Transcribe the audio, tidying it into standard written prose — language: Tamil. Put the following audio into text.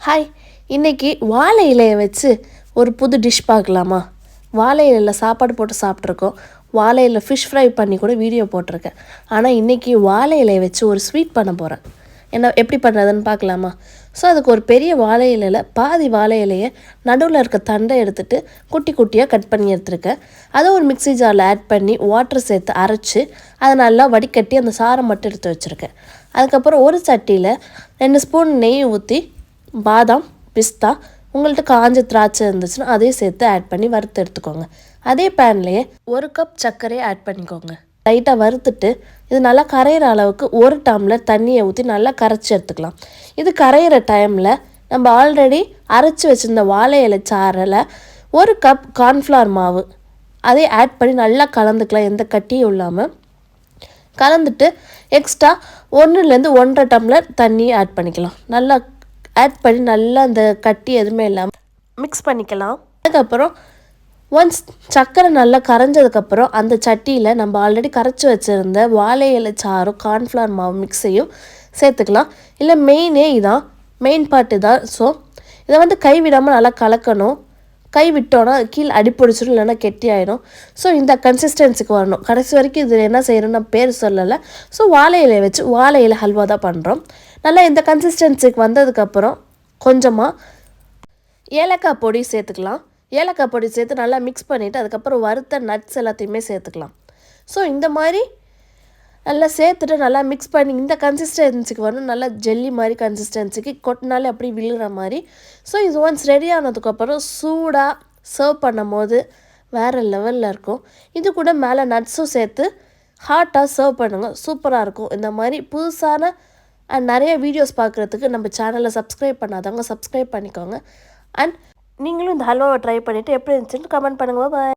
ஹாய், இன்றைக்கி வாழை இலையை வச்சு ஒரு புது டிஷ் பார்க்கலாமா? வாழை இலையில் சாப்பாடு போட்டு சாப்பிட்ருக்கோம். வாழை இலை ஃபிஷ் ஃப்ரை பண்ணி கூட வீடியோ போட்டிருக்கேன். ஆனால் இன்றைக்கி வாழை இலையை வச்சு ஒரு ஸ்வீட் பண்ண போகிறேன். எப்படி பண்ணுறதுன்னு பார்க்கலாமா? ஸோ அதுக்கு ஒரு பெரிய வாழை இலையில் பாதி வாழை இலையை நடுவில் இருக்க தண்டை எடுத்துகிட்டு குட்டி குட்டியாக கட் பண்ணி எடுத்துருக்கேன். அதை ஒரு மிக்ஸி ஜாரில் ஆட் பண்ணி வாட்டர் சேர்த்து அரைச்சி அதை நல்லா வடிகட்டி அந்த சாரை மட்டும் எடுத்து வச்சுருக்கேன். அதுக்கப்புறம் ஒரு சட்டியில் 2 ஸ்பூன் நெய் ஊற்றி பாதாம், பிஸ்தா, உங்கள்கிட்ட காஞ்ச திராட்சை இருந்துச்சுன்னா அதையும் சேர்த்து ஆட் பண்ணி வறுத்து எடுத்துக்கோங்க. அதே பேன்லேயே 1 கப் சர்க்கரையை ஆட் பண்ணிக்கோங்க. லைட்டாக வறுத்துட்டு இது நல்லா கரையிற அளவுக்கு 1 டம்ளர் தண்ணியை ஊற்றி நல்லா கரைச்சி எடுத்துக்கலாம். இது கரையிற டைமில் நம்ம ஆல்ரெடி அரைச்சி வச்சுருந்த வாழை இலை சாறில் 1 கப் கார்ன்ஃப்ளவர் மாவு அதை ஆட் பண்ணி நல்லா கலந்துக்கலாம். எந்த கட்டியும் இல்லாமல் கலந்துட்டு எக்ஸ்ட்ரா 1லேருந்து 1.5 டம்ளர் தண்ணி ஆட் பண்ணிக்கலாம். நல்லா ஆட் பண்ணி நல்லா அந்த கட்டி எதுவுமே இல்லாமல் மிக்ஸ் பண்ணிக்கலாம். அதுக்கப்புறம் ஒன்ஸ் சர்க்கரை நல்லா கரைஞ்சதுக்கப்புறம் அந்த சட்டியில் நம்ம ஆல்ரெடி கரைச்சி வச்சுருந்த வாழை இலை சாறும் கார்ன்ஃப்ளவர் மாவு மிக்ஸையும் சேர்த்துக்கலாம். இல்லை மெயின் பார்ட்டு தான். ஸோ இதை கை விடாமல் நல்லா கலக்கணும். கை விட்டோன்னா கீழே அடிப்பிடிச்சிடும், இல்லைன்னா கெட்டி ஆகிடும். ஸோ இந்த கன்சிஸ்டன்சிக்கு வரணும். கடைசி வரைக்கும் இதில் என்ன செய்யணும்னு நான் பேர் சொல்லலை. ஸோ வாழை இலையை வச்சு வாழை இலை ஹல்வா தான் பண்ணுறோம். நல்லா இந்த கன்சிஸ்டன்சிக்கு வந்ததுக்கப்புறம் கொஞ்சமாக ஏலக்காய் பொடி சேர்த்துக்கலாம். ஏலக்காய் பொடி சேர்த்து நல்லா மிக்ஸ் பண்ணிவிட்டு அதுக்கப்புறம் வறுத்த நட்ஸ் எல்லாத்தையுமே சேர்த்துக்கலாம். ஸோ இந்த மாதிரி நல்லா சேர்த்துட்டு நல்லா மிக்ஸ் பண்ணி இந்த கன்சிஸ்டன்சிக்கு வரணும். நல்லா ஜெல்லி மாதிரி கன்சிஸ்டன்சிக்கு கொட்டினாலே அப்படி விழுகிற மாதிரி. ஸோ இது ஒன்ஸ் ரெடி ஆனதுக்கப்புறம் சூடாக சர்வ் பண்ணும் போது வேறு லெவலில் இருக்கும். இது கூட மேலே நட்ஸும் சேர்த்து ஹாட்டாக சர்வ் பண்ணுங்கள். சூப்பராக இருக்கும். இந்த மாதிரி புதுசான அண்ட் நிறைய வீடியோஸ் பார்க்குறதுக்கு நம்ம சேனலை சப்ஸ்கிரைப் பண்ணாதவங்க சப்ஸ்கிரைப் பண்ணிக்கோங்க. அண்ட் நீங்களும் இந்த ஹல்வாவை ட்ரை பண்ணிவிட்டு எப்படி இருந்துச்சுன்னு கமெண்ட் பண்ணுங்கள். பாய்.